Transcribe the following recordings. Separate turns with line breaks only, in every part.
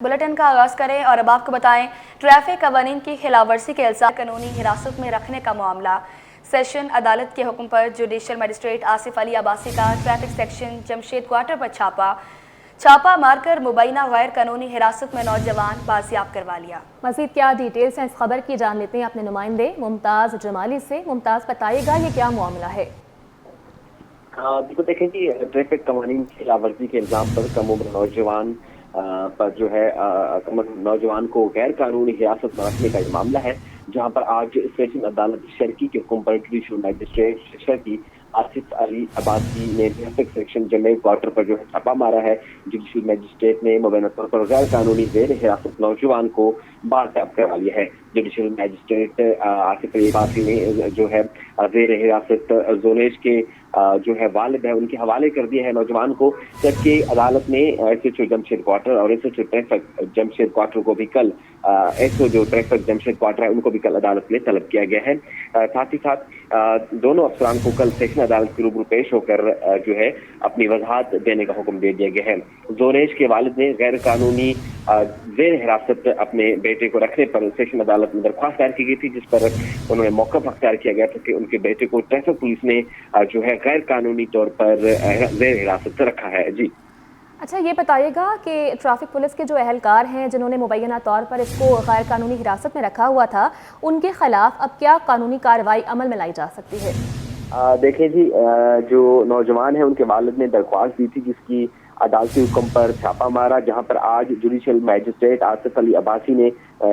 Bulletin का आगाज करें और अब आपको बताएं ट्रैफिक कवानीन की खिलाफवर्जी के इल्जाम कानूनी हिरासत में रखने का मामला। सेशन अदालत के हुक्म पर जुडिशल मजिस्ट्रेट आसिफ अली अब्बासी का ट्रैफिक सेक्शन जमशेद क्वार्टर पर छापा मारकर मुबैना गैर कानूनी हिरासत में नौजवान बाजियाब करवा लिया।
मज़ीद क्या डिटेल्स हैं इस खबर की जान लेते हैं अपने नुमाइंदे मुमताज़ जमाली से। मुमताज़, बताइएगा ये क्या मामला है?
देखो देखें कि ट्रैफिक कवानीन की खिलाफवर्जी के इल्जाम पर कम उम्र नौजवान पर जो है नौजवान को गैर कानूनी हिरासत में रखने का मामला है, जहां पर आज सेशन अदालत शर्की के हुक्म पर जुडिशल मजिस्ट्रेट शर्की आसिफ अली अब्बासी ने ट्रैफिक सेक्शन जमशेद क्वार्टर पर जो है छापा मारा है। जुडिशल मजिस्ट्रेट ने मुबैना तौर पर गैर कानूनी जेर हिरासत नौजवान को बाजियाब करवा लिया है। जुडिशल मजिस्ट्रेट आसिफ अली अब्बासी ने जो है जेर हिरासत जोनेश के जो है वालिद है उनके हवाले कर दिया है नौजवान को, जबकि अदालत ने एसएचओ जमशेद क्वार्टर और एसएचओ ट्रैफिक जमशेद क्वार्टर को भी कल एसओ जो ट्रैफिक जमशेद क्वार्टर है उनको भी कल अदालत में तलब किया गया है। साथ ही साथ दोनों अफसरान को कल सेशन अदालत के रूबरू पेश होकर जो है अपनी वजाहत देने का हुक्म दे दिया गया है। जोनेश के वालिद ने गैर कानूनी जेर हिरासत अपने बेटे को रखने पर सेशन अदालत में दरख्वास्त दायर की गई थी, जिस पर उन्होंने मौका अख्तियार किया गया था कि उनके बेटे को ट्रैफिक पुलिस ने जो है गैर कानूनी तौर पर जेर हिरासत रखा है। जी
अच्छा, ये बताइएगा कि ट्रैफिक पुलिस के जो अहलकार हैं जिन्होंने मुबैना तौर पर इसको गैर कानूनी हिरासत में रखा हुआ था, उनके खिलाफ अब क्या कानूनी कार्रवाई अमल में लाई जा सकती है?
देखें जी, जो नौजवान है उनके वालिद ने दरख्वास्त दी थी जिसकी अदालती हुक्म पर छापा मारा, जहां पर आज जुडिशल मजिस्ट्रेट आसिफ अली अब्बासी ने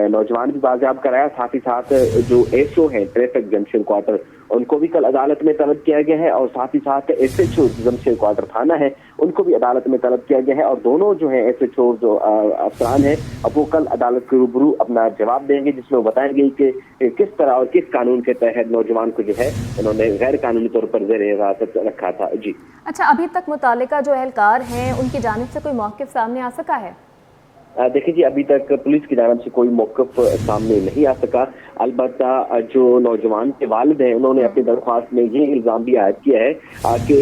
नौजवान भी बाजियाब कराया। साथ ही साथ जो एसओ है ट्रैफिक जमशेद क्वार्टर उनको भी कल अदालत में तलब किया गया है, और साथ ही साथ एसएचओ जमशेद क्वार्टर थाना है उनको भी अदालत में तलब किया गया है। और दोनों जो है एसएचओ जो अफसरान है अब वो कल अदालत के रूबरू अपना जवाब देंगे, जिसमें वो बताएंगे कि किस तरह और किस कानून के तहत नौजवान को जो है उन्होंने गैर कानूनी तौर पर जेर हिरासत रखा था। जी
अच्छा, अभी तक मुतालिका जो अहलकार हैं उनकी जानिब से कोई मौक़िफ़ सामने आ सका है?
देखिए जी, अभी तक पुलिस की जानब से कोई मौक़िफ़ सामने नहीं आ सका। अलबत्ता जो नौजवान के वालिद हैं उन्होंने अपनी दरख्वास्त में ये इल्ज़ाम भी आयद किया है कि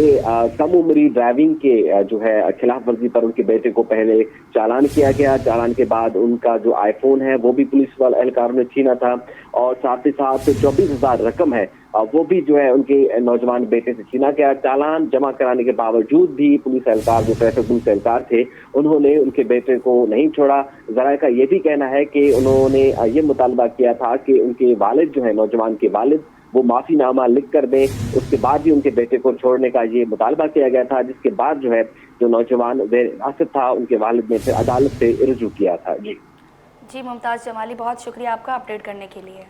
कम उम्री ड्राइविंग के जो है खिलाफ वर्जी पर उनके बेटे को पहले चालान किया गया। चालान के बाद उनका जो आईफोन है वो भी पुलिस वाले एहलकारों ने छीना था, और साथ ही साथ 24,000 रकम है वो भी जो है उनके नौजवान बेटे से छीना गया। चालान जमा कराने के बावजूद भी पुलिस एहलकार जो ट्रैफिक पुलिस एहलकार थे उन्होंने उनके बेटे को नहीं छोड़ा। जरा का ये भी कहना है कि उन्होंने ये मुतालबा किया था कि उनके वालिद जो है नौजवान के वालिद वो माफीनामा लिख कर दें, उसके बाद भी उनके बेटे को छोड़ने का ये मुतालबा किया गया था, जिसके बाद जो है जो नौजवान जेर हिरासत था उनके वालिद ने फिर अदालत से रुजू किया था।
जी मुमताज़ जमाली, बहुत शुक्रिया आपका अपडेट करने के लिए।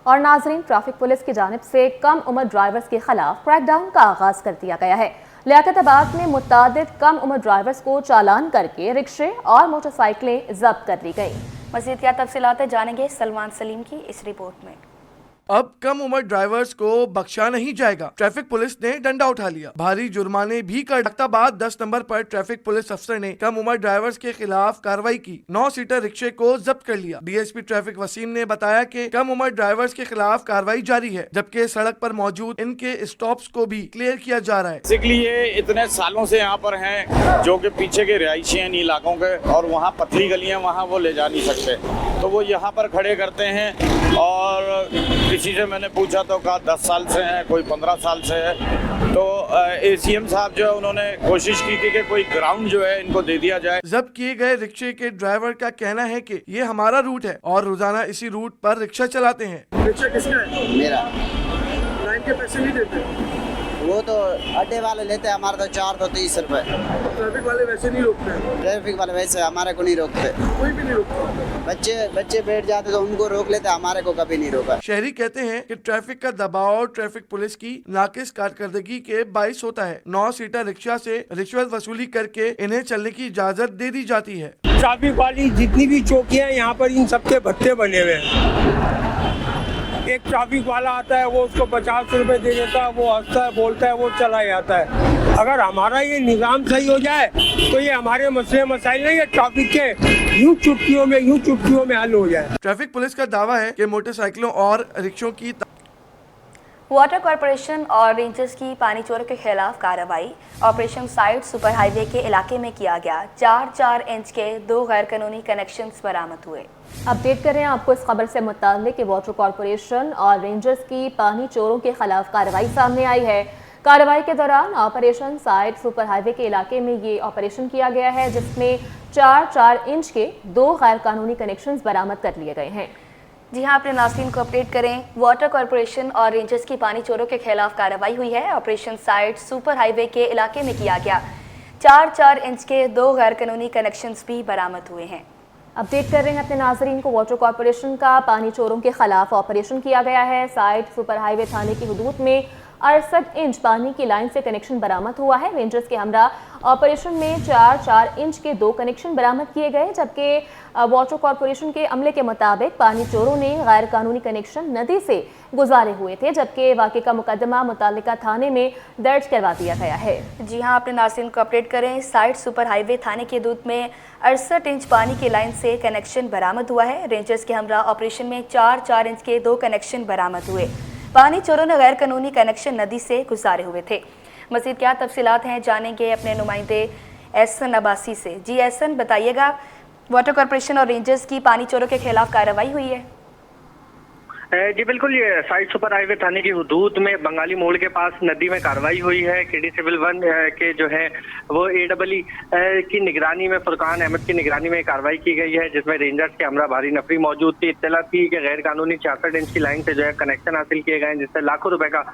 और नाजरीन, ट्रैफिक पुलिस की जानिब से कम उम्र ड्राइवर्स के खिलाफ क्रैकडाउन का आगाज कर दिया गया है। लियाकताबाद में मुतादिद कम उम्र ड्राइवर्स को चालान करके रिक्शे और मोटरसाइकिलें जब्त कर ली गई।
मज़ीद क्या तफसीलात जानेंगे सलमान सलीम की इस रिपोर्ट में।
अब कम उम्र ड्राइवर्स को बख्शा नहीं जाएगा, ट्रैफिक पुलिस ने डंडा उठा लिया। भारी जुर्माने भी कर लियाकताबाद 10 नंबर पर ट्रैफिक पुलिस अफसर ने कम उम्र ड्राइवर्स के खिलाफ कार्रवाई की। 9 सीटर रिक्शे को जब्त कर लिया। डीएसपी ट्रैफिक वसीम ने बताया कि कम उम्र ड्राइवर्स के खिलाफ कार्रवाई जारी है, जबकि सड़क पर मौजूद इनके स्टॉप्स को भी क्लियर किया जा रहा है।
बेसिकली ये इतने सालों से यहाँ पर हैं जो कि पीछे के रिहायशी हैं इन इलाकों के, और वहाँ पतली गलियाँ वहाँ वो ले जा नहीं सकते, तो वो यहाँ पर खड़े करते हैं। और किसी से मैंने पूछा तो कहा 10 साल से है, कोई 15 साल से है। तो एसीएम साहब जो है उन्होंने कोशिश की थी कि कोई ग्राउंड जो है इनको दे दिया जाए।
जब्त किए गए रिक्शे के ड्राइवर का कहना है कि ये हमारा रूट है और रोजाना इसी रूट पर रिक्शा चलाते हैं।
रिक्शा किसका है?
मेरा।
लाइन के पैसे नहीं देते?
वो तो अड्डे वाले लेते हैं, हमारे तो 430 रुपए।
ट्रैफिक वाले वैसे नहीं रोकते हैं?
ट्रैफिक वाले वैसे हमारे को नहीं रोकते,
कोई भी नहीं रोकता।
बच्चे बैठ जाते तो उनको रोक लेते, हमारे को कभी नहीं रोका।
शहरी कहते हैं कि ट्रैफिक का दबाव ट्रैफिक पुलिस की नाकिस कारकर्दगी के बाइस होता है। 9 सीटर रिक्शा से रिश्वत वसूली करके इन्हें चलने की इजाजत दे दी जाती है।
ट्रैफिक वाली जितनी भी चौकियां यहाँ पर इन सबके भत्ते बने हुए हैं। एक ट्रैफिक वाला आता है, वो उसको 50 रुपए दे देता है, वो हंसता है, बोलता है, वो चला जाता है। अगर हमारा ये निज़ाम सही हो जाए तो ये हमारे मसले मसाइल नहीं है ट्रैफिक के यूं चुटकियों में हल हो जाए।
ट्रैफिक पुलिस का दावा है कि मोटरसाइकिलों और रिक्शों की
वाटर कॉरपोरेशन और रेंजर्स की पानी चोरों के खिलाफ कार्रवाई। ऑपरेशन साइट सुपर हाईवे के इलाके में किया गया। 4-4 इंच के 2 गैर कानूनी कनेक्शंस बरामद हुए।
अपडेट कर रहे हैं आपको इस खबर से मुताल्लिक कि वाटर कॉरपोरेशन और रेंजर्स की पानी चोरों के खिलाफ कार्रवाई सामने आई है। कार्रवाई के दौरान ऑपरेशन साइट सुपर हाईवे के इलाके में ये ऑपरेशन किया गया है, जिसमें 4-4 इंच के 2 गैर कानूनी कनेक्शंस बरामद कर लिए गए हैं।
जी हाँ, अपने नाज़रीन को अपडेट करें। वाटर कॉरपोरेशन और रेंजर्स की पानी चोरों के खिलाफ कार्रवाई हुई है। ऑपरेशन साइट सुपर हाईवे के इलाके में किया गया। 4-4 इंच के 2 गैर कानूनी कनेक्शंस भी बरामद हुए हैं।
अपडेट कर रहे हैं अपने नाजरीन को, वाटर कॉरपोरेशन का पानी चोरों के खिलाफ ऑपरेशन किया गया है। साइट सुपर हाईवे थाने की हदूद में 68 इंच पानी की लाइन से कनेक्शन बरामद हुआ है। रेंजर्स के हमरा ऑपरेशन में 4-4 इंच के 2 कनेक्शन बरामद किए गए, जबकि वाटर कॉरपोरेशन के अमले के मुताबिक पानी चोरों ने गैर कानूनी कनेक्शन नदी से गुजारे हुए थे, जबकि वाक़े का मुकदमा मुतालिका थाने में दर्ज करवा दिया गया है।
जी हाँ, अपने नाज़रीन को अपडेट करें। साइट सुपर हाईवे थाने की हदूद में 68 इंच पानी की लाइन से कनेक्शन बरामद हुआ है। रेंजर्स के हमरा ऑपरेशन में 4-4 इंच के 2 कनेक्शन बरामद हुए। पानी चोरों ने गैर कानूनी कनेक्शन नदी से गुजारे हुए थे। मज़ीद क्या तफसीलात हैं, जानेंगे अपने नुमाइंदे एहसन अब्बासी से। जी एहसन, बताइएगा, वाटर कॉरपोरेशन और रेंजर्स की पानी चोरों के खिलाफ कार्रवाई हुई है।
जी बिल्कुल, ये साइट सुपर हाईवे थाने की हुदूद में बंगाली मोड़ के पास नदी में कार्रवाई हुई है। केडी सिविल 1 के जो है वो AEE की निगरानी में, फुरकान अहमद की निगरानी में कार्रवाई की गई है, जिसमें रेंजर्स के हमरा भारी नफरी मौजूद थी। इत्तला थी कि गैर कानूनी 66 इंच की लाइन से जो है कनेक्शन हासिल किए गए हैं, जिससे लाखों रुपए का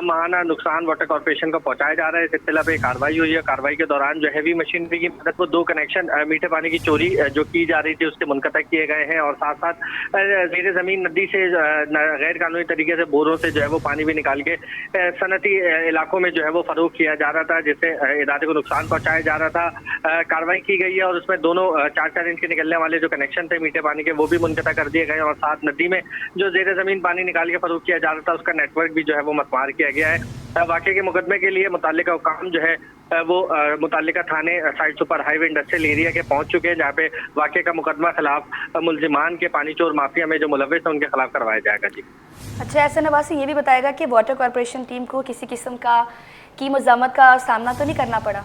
माहाना नुकसान वाटर कॉरपोरेशन को पहुंचाया जा रहा है। इस इत्तला पे कार्रवाई हुई है। कार्रवाई के दौरान जो हैवी मशीनरी की मदद वो 2 कनेक्शन मीठे पानी की चोरी जो की जा रही थी उसके मुनक़ता किए गए हैं, और साथ साथ ज़ेर ज़मीन नदी से गैर कानूनी तरीके से बोरों से जो है वो पानी भी निकाल के सनती इलाकों में जो है वो फरोख्त किया जा रहा था, जिससे इदारे को नुकसान पहुंचाया जा रहा था। कार्रवाई की गई है और उसमें दोनों 4-4 इंच के निकलने वाले जो कनेक्शन थे मीठे पानी के वो भी मुनक़ता कर दिए गए, और साथ नदी में जो ज़ेर ज़मीन पानी निकाल के फरोख्त किया जा रहा था उसका नेटवर्क भी जो है वो मसमार किया गया है। वाक़े के मुकदमे के लिए मुताल्लिका हुकाम जो है वो मुताल्लिका थाने SITE super highway industrial area के पहुंच चुके हैं, जहाँ पे वाक़े का मुकदमा खिलाफ मुलजिमान के पानी चोर माफिया में जो मुलव्विस है उनके खिलाफ करवाया जाएगा। जी
अच्छा, एहसन अब्बासी, ये भी बताएगा कि वाटर कॉरपोरेशन टीम को किसी किस्म की मज़म्मत का सामना तो नहीं करना पड़ा?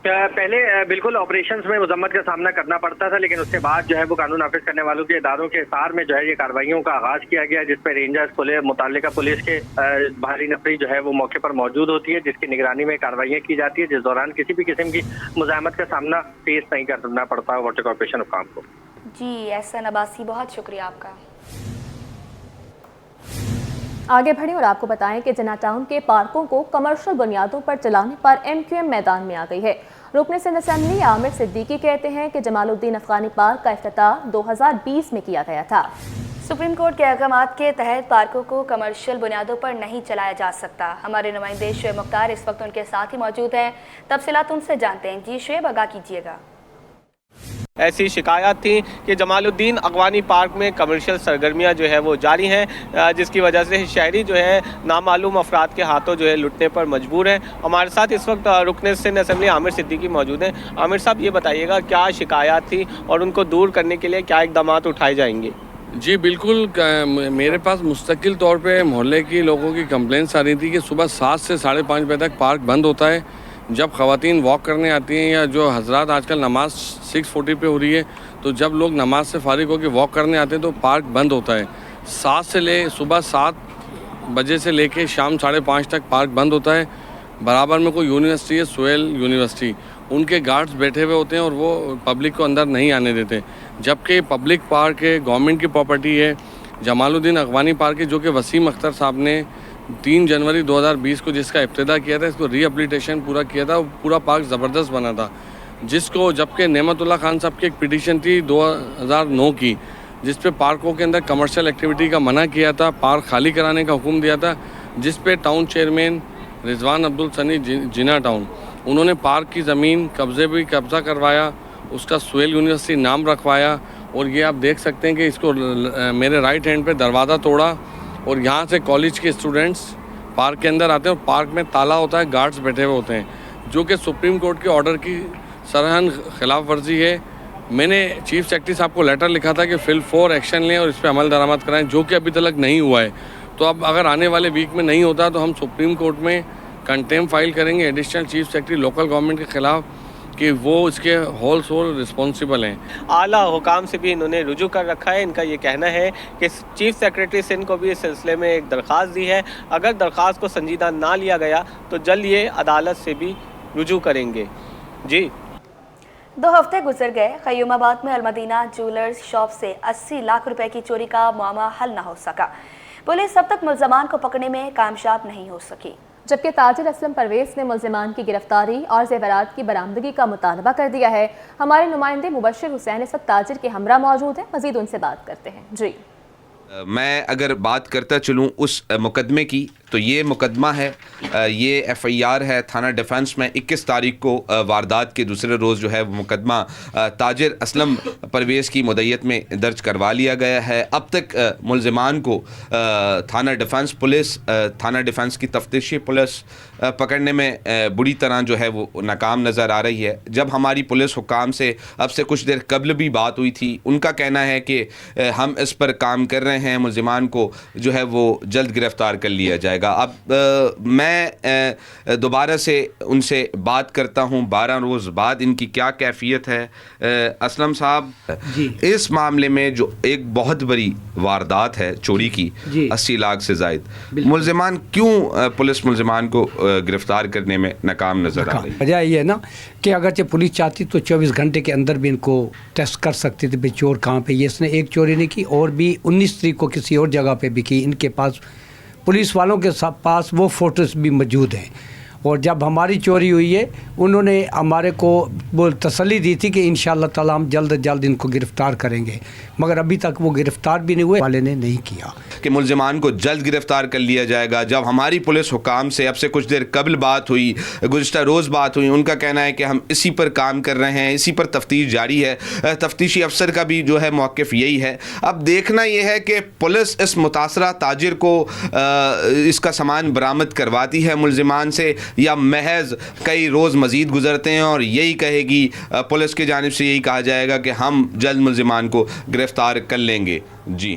पहले बिल्कुल ऑपरेशंस में मजम्मत का सामना करना पड़ता था, लेकिन उसके बाद जो है वो कानून नाफिज करने वालों के इदारों के इसार में जो है ये कार्रवाइयों का आगाज किया गया, जिसपे रेंजर्स पुलिस मुताल्लिका पुलिस के भारी नफरी जो है वो मौके पर मौजूद होती है, जिसकी निगरानी में कार्रवाइयाँ की जाती है, जिस दौरान किसी भी किस्म की मुज़ाहमत का सामना फेस नहीं करना पड़ता वाटर कॉरपोरेशन हुकाम को।
जी एहसन अब्बासी, बहुत शुक्रिया आपका।
आगे बढ़े और आपको बताएं कि जिना टाउन के पार्कों को कमर्शियल बुनियादों पर चलाने पर MQM मैदान में आ गई है। रुकन सिंध असेंबली आमिर सिद्दीकी कहते हैं कि जमालुद्दीन अफगानी पार्क का इफ्तिताह 2020 में किया गया था।
सुप्रीम कोर्ट के अहकामात के तहत पार्कों को कमर्शियल बुनियादों पर नहीं चलाया जा सकता। हमारे नुमाइंदे शुएब मुख्तार इस वक्त उनके साथ ही मौजूद हैं, तफसीलात उनसे जानते हैं। जी शुएब, आगाह कीजिएगा।
ऐसी शिकायत थी कि जमालुद्दीन अगवानी पार्क में कमर्शियल सरगर्मियां जो है वो जारी हैं, जिसकी वजह से शहरी जो है नामालूम अफराद के हाथों जो है लुटने पर मजबूर हैं। हमारे साथ इस वक्त रुकन सिंध असेंबली आमिर सिद्दीकी मौजूद हैं। आमिर साहब, ये बताइएगा क्या शिकायत थी और उनको दूर करने के लिए क्या इकदाम उठाए जाएंगे?
जी बिल्कुल, मेरे पास मुस्तकिल तौर पे मोहल्ले की लोगों की कंप्लेंट्स आ रही थी कि सुबह 7 से 5:30 बजे तक पार्क बंद होता है। जब ख़वातीन वॉक करने आती हैं या जो हजरात आजकल नमाज 6:40 पे हो रही है, तो जब लोग नमाज से फारिग होकर वॉक करने आते हैं तो पार्क बंद होता है। सुबह 7 बजे से लेके शाम 5:30 तक पार्क बंद होता है। बराबर में कोई यूनिवर्सिटी है, सोहेल यूनिवर्सिटी, उनके गार्ड्स बैठे हुए होते हैं और वो पब्लिक को अंदर नहीं आने देते, जबकि पब्लिक पार्क है, गवर्नमेंट की प्रॉपर्टी है। जमालुद्दीन अगवानी पार्क है जो कि वसीम अख्तर साहब ने 3 जनवरी 2020 को जिसका इब्तिदा किया था, इसको रिहेबिलिटेशन पूरा किया था, पूरा पार्क ज़बरदस्त बना था, जिसको जबकि नेमतुल्लाह खान साहब की एक पिटीशन थी 2009 की, जिस पे पार्कों के अंदर कमर्शियल एक्टिविटी का मना किया था, पार्क खाली कराने का हुक्म दिया था, जिस पे टाउन चेयरमैन रिजवान अब्दुल सनी जिना टाउन, उन्होंने पार्क की ज़मीन कब्ज़ा करवाया, उसका सोहेल यूनिवर्सिटी नाम रखवाया, और ये आप देख सकते हैं कि इसको मेरे राइट हैंड पे दरवाज़ा तोड़ा, और यहाँ से कॉलेज के स्टूडेंट्स पार्क के अंदर आते हैं और पार्क में ताला होता है, गार्ड्स बैठे हुए होते हैं, जो कि सुप्रीम कोर्ट के ऑर्डर की सरहन खिलाफ वर्जी है। मैंने चीफ सेक्रेटरी साहब को लेटर लिखा था कि फिल 4 एक्शन लें और इस पर अमल दरामद कराएं, जो कि अभी तक नहीं हुआ है। तो अब अगर आने वाले वीक में नहीं होता तो हम सुप्रीम कोर्ट में कंटेम्प्ट फाइल करेंगे additional chief secretary local government के खिलाफ कि वो इसके होल सोल रिस्पॉन्सिबल हैं।
आला हुकाम से भी इन्होंने रुजू कर रखा है। इनका ये कहना है कि चीफ सेक्रेटरी सिंध को भी इस सिलसिले में एक दरख्वास्त दी है, अगर दरख्वास्त को संजीदा ना लिया गया तो जल्द ये अदालत से भी रुजू करेंगे। जी
2 हफ्ते गुजर गए, क़य्यूमाबाद में अलमदीना ज्वेलर्स शॉप से 80 लाख रुपए की चोरी का मामला हल न हो सका। पुलिस अब तक मुल्ज़मान को पकड़ने में कामयाब नहीं हो सकी,
जबकि ताजिर असलम परवेज ने मुल्ज़िमान की गिरफ्तारी और जेवरात की बरामदगी का मुतालबा कर दिया है। हमारे नुमाइंदे मुबश्शिर हुसैन इस वक्त ताजिर के हमरा मौजूद हैं, मज़ीद उनसे बात करते हैं। जी
मैं अगर बात करता चलूँ उस मुकदमे की तो ये मुकदमा है, ये FIR है थाना डिफेंस में 21 तारीख को वारदात के दूसरे रोज़ जो है वो मुकदमा ताजिर असलम परवेज़ की मुद्दत में दर्ज करवा लिया गया है। अब तक मुल्ज़िमान को थाना डिफेंस पुलिस, थाना डिफेंस की तफ्तीशी पुलिस पकड़ने में बुरी तरह जो है वो नाकाम नज़र आ रही है। जब हमारी पुलिस हुकाम से अब से कुछ देर कबल भी बात हुई थी, उनका कहना है कि हम इस पर काम कर रहे हैं, मुल्ज़िमान को जो है वो जल्द गिरफ़्तार कर लिया जाएगा। अब मैं दोबारा से उनसे बात करता हूं 12 रोज़ बाद इनकी क्या कैफियत है। असलम साहब जी, इस मामले में जो एक बहुत बड़ी वारदात है चोरी की 80 लाख से ज़ायद, मुल्ज़िमान क्यों पुलिस मुल्ज़िमान को गिरफ्तार करने में नाकाम नज़र आ रही है?
वजह ये है ना कि अगरचे पुलिस चाहती तो 24 घंटे के अंदर भी इनको टेस्ट कर सकती थी भाई चोर कहाँ पे। ये इसने एक चोरी नहीं की और भी 19 तारीख को किसी और जगह पे भी की। इनके पास पुलिस वालों के पास वो फोटोज़ भी मौजूद हैं। और जब हमारी चोरी हुई है उन्होंने हमारे को वो तसल्ली दी थी कि इंशाअल्लाह ताला हम जल्द से जल्द इनको गिरफ़्तार करेंगे, मगर अभी तक वो गिरफ़्तार भी नहीं हुए, वाले ने नहीं किया
कि मुल्ज़िमान को जल्द गिरफ़्तार कर लिया जाएगा। जब हमारी पुलिस हुकाम से अब से कुछ देर कबल बात हुई, गुज़िश्ता रोज़ बात हुई, उनका कहना है कि हम इसी पर काम कर रहे हैं, इसी पर तफ्तीश जारी है। तफ्तीशी अफसर का भी जो है मौक़िफ़ यही है। अब देखना यह है कि पुलिस इस मुतासरा ताजिर को इसका सामान बरामद करवाती है मुल्ज़िमान से या महज कई रोज़ मज़ीद गुजरते हैं और यही कहेगी पुलिस की जानिब से, यही कहा जाएगा कि हम जल्द मुल्ज़िमान को गिरफ़्तार कर लेंगे। जी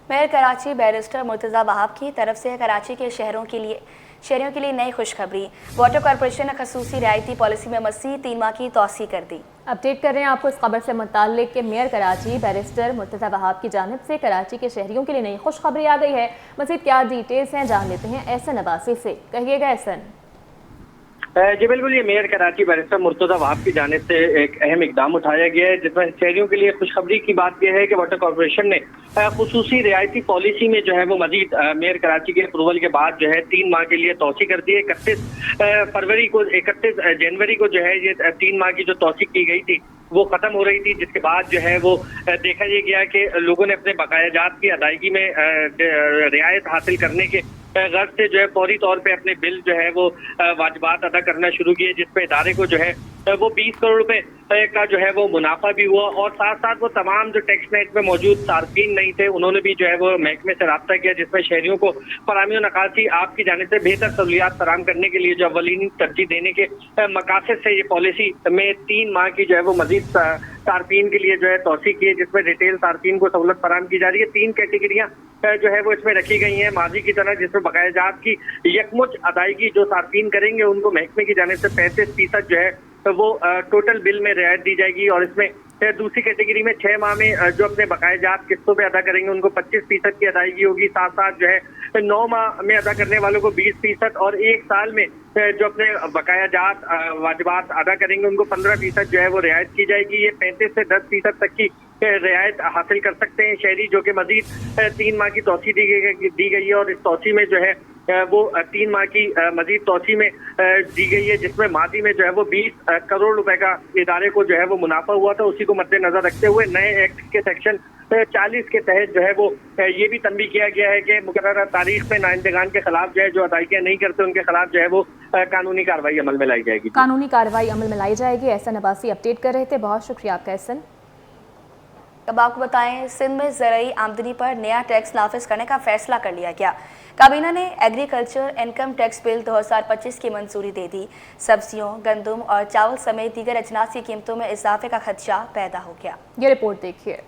मेयर कराची बैरिस्टर मुर्तज़ा वहाब की तरफ से कराची के शहरियों के लिए नई खुशखबरी। वाटर कॉरपोरेशन ने खसूसी रियायती पॉलिसी में मज़ीद 3 माह की तौसीह कर दी।
अपडेट कर रहे हैं आपको इस खबर से मुताल्लिक कि मेयर कराची बैरिस्टर मुर्तज़ा वहाब की जानिब से कराची के शहरियों के लिए नई खुशखबरी आ गई है। मज़ीद क्या डिटेल्स हैं जान लेते हैं एहसन अब्बासी से। कहिएगा एहसन।
जी बिल्कुल, ये मेयर कराची बैरिस्टर मुर्तज़ा वहाब की जानिब से एक अहम इकदाम उठाया गया है, जिसमें शहरियों के लिए खुशखबरी की बात यह है कि वाटर कॉरपोरेशन ने खुसूसी रियायती पॉलिसी में जो है वो मजीद मेयर कराची के अप्रूवल के बाद जो है 3 माह के लिए तौसीह कर दी है। 31 जनवरी को जो है ये 3 माह की जो तौसीह की गई थी वो खत्म हो रही थी, जिसके बाद जो है वो देखा ये गया कि लोगों ने अपने बकायाजात की अदायगी में रियायत हासिल करने के गर्ज से जो है फौरी तौर पे अपने बिल जो है वो वाजिबात अदा करना शुरू किए, जिसपे इदारे को जो है वो 20 करोड़ रुपए का जो है वो मुनाफा भी हुआ। और साथ साथ वो तमाम जो टैक्स नेट में मौजूद सार्फिन नहीं थे उन्होंने भी जो है वो महकमे से रब्ता किया, जिसमें शहरियों को फराहमी और नकासी आपकी जानिब से बेहतर सहूलियात फराहम करने के लिए जो अवलीन तरजीह देने के मकासद से ये पॉलिसी में 3 माह की जो है वो मजीद सार्फिन के लिए जो है तौसीह की है, जिसमें रिटेल सार्फिन को सहूलत फराहम की जा रही है। 3 कैटेगरियाँ जो है वो इसमें रखी गई हैं माजी की तरह, जिसमें बकायाजात की यकमुश्त अदायगी जो सार्फिन करेंगे उनको महकमे की जानिब से 35% जो है तो वो टोटल बिल में रियायत दी जाएगी। और इसमें दूसरी कैटेगरी में 6 माह में जो अपने बकायाजात किस्तों पे अदा करेंगे उनको 25% की अदायगी होगी। साथ साथ जो है 9 माह में अदा करने वालों को 20% और 1 साल में जो अपने बकायाजात वाजिबात अदा करेंगे उनको 15% जो है वो रियायत की जाएगी। ये 35 से 10% तक की रियायत हासिल कर सकते हैं शहरी, जो कि मजीद 3 माह की तौसीह दी गई है। और इस तौसीह में जो है वो 3 माह की मजीद तौसीह में दी गई है, जिसमें मादी में जो है वो 20 करोड़ रुपए का इदारे को जो है वो मुनाफा हुआ था। उसी को मद्देनजर रखते हुए नए एक्ट के सेक्शन 40 के तहत जो है वो ये भी तंबीह किया गया है कि मुकर्ररा तारीख में नाइंदगान के खिलाफ जो है जो अदायगियाँ नहीं करते उनके खिलाफ जो है वो कानूनी कार्रवाई अमल में लाई जाएगी।
कानूनी कार्रवाई अमल में लाई जाएगी। एहसन अब्बासी अपडेट कर रहे थे, बहुत शुक्रिया आपका एहसन।
अब आपको बताएं, सिंध में ज़रूरी आमदनी पर नया टैक्स नाफिज करने का फैसला कर लिया गया। काबीना ने एग्रीकल्चर इनकम टैक्स बिल 2025 की मंजूरी दे दी। सब्जियों, गंदम और चावल समेत दीगर अजनास की कीमतों में इजाफे का खदशा पैदा हो गया।
ये रिपोर्ट देखिए।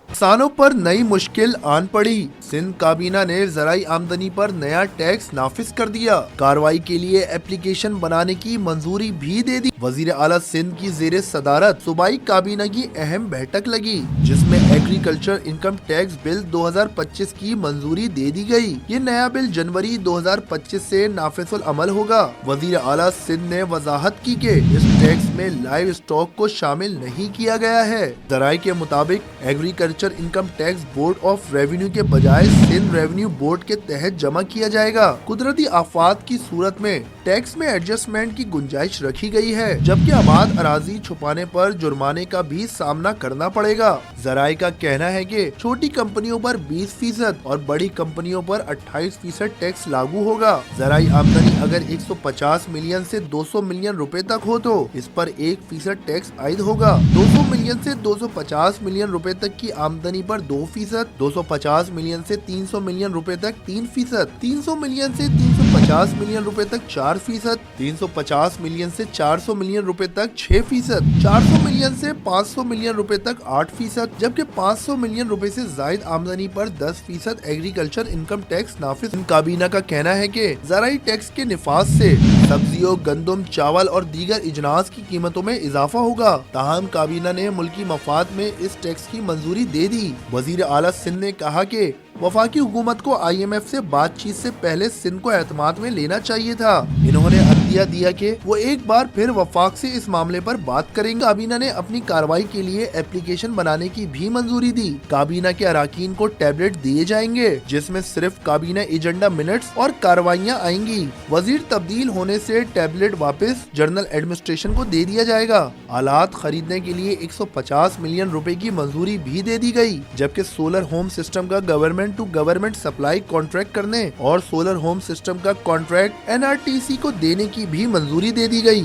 किसानों पर नई मुश्किल आन पड़ी। सिंध काबीना ने ज़राई आमदनी पर नया टैक्स नाफिज कर दिया। कार्रवाई के लिए एप्लीकेशन बनाने की मंजूरी भी दे दी। वजीर आला सिंध की जेर सदारत सूबाई काबीना की अहम बैठक लगी, जिसमें एग्रीकल्चर इनकम टैक्स बिल 2025 की मंजूरी दे दी गई। ये नया बिल जनवरी 2025 से नाफिजुल अमल होगा। वजीर आला सिंध ने वजाहत की कि इस टैक्स में लाइव स्टॉक को शामिल नहीं किया गया है। ज़राई के मुताबिक agriculture income tax board of revenue के बजाय सिंध रेवेन्यू बोर्ड के तहत जमा किया जाएगा। कुदरती आफात की सूरत में टैक्स में एडजस्टमेंट की गुंजाइश रखी गई है, जबकि आबाद अराजी छुपाने पर जुर्माने का भी सामना करना पड़ेगा। ज़राई का कहना है कि छोटी कंपनियों पर 20% और बड़ी कंपनियों पर 28% टैक्स लागू होगा। ज़राई आमदनी अगर 150 मिलियन से 200 मिलियन रुपए तक हो तो इस पर 1% टैक्स आयद होगा। 200 मिलियन से 250 मिलियन रुपए तक की आमदनी पर 2%, 250 मिलियन से 300 मिलियन रुपए तक 3%, 300 मिलियन से 350 मिलियन रुपए तक 4%, 350 मिलियन से 400 मिलियन रुपए तक 6%, 400 मिलियन से 500 मिलियन रुपए तक 8%, जबकि 500 मिलियन रुपए से जायद आमदनी पर 10% एग्रीकल्चर इनकम टैक्स नाफिज। काबीना का कहना है कि ज़राई टैक्स के निफाज से सब्जियों, गंदम, चावल और दीगर इजनास की कीमतों में इजाफा होगा। ताहम काबीना ने मुल्की मफाद में इस टैक्स की मंजूरी दे दी। वजीर आला सिंध ने कहा कि वफाकी हुकूमत को IMF से बातचीत से पहले सिंध को एतमाद में लेना चाहिए था। इन्होंने अदिया दिया कि वो एक बार फिर वफाक से इस मामले पर बात करेंगे। काबीना ने अपनी कार्रवाई के लिए एप्लीकेशन बनाने की भी मंजूरी दी। काबीना के अराकीन को टैबलेट दिए जाएंगे, जिसमें सिर्फ काबीना एजेंडा मिनट्स और कार्रवाइयाँ आएंगी। वजीर तब्दील होने से टैबलेट वापस जनरल एडमिनिस्ट्रेशन को दे दिया जाएगा। आलात खरीदने के लिए 150 मिलियन रुपए की मंजूरी भी दे दी गई, जबकि सोलर होम सिस्टम का government to government supply contract करने और सोलर होम सिस्टम का कॉन्ट्रैक्ट NRTC को देने की भी मंजूरी दे दी गई।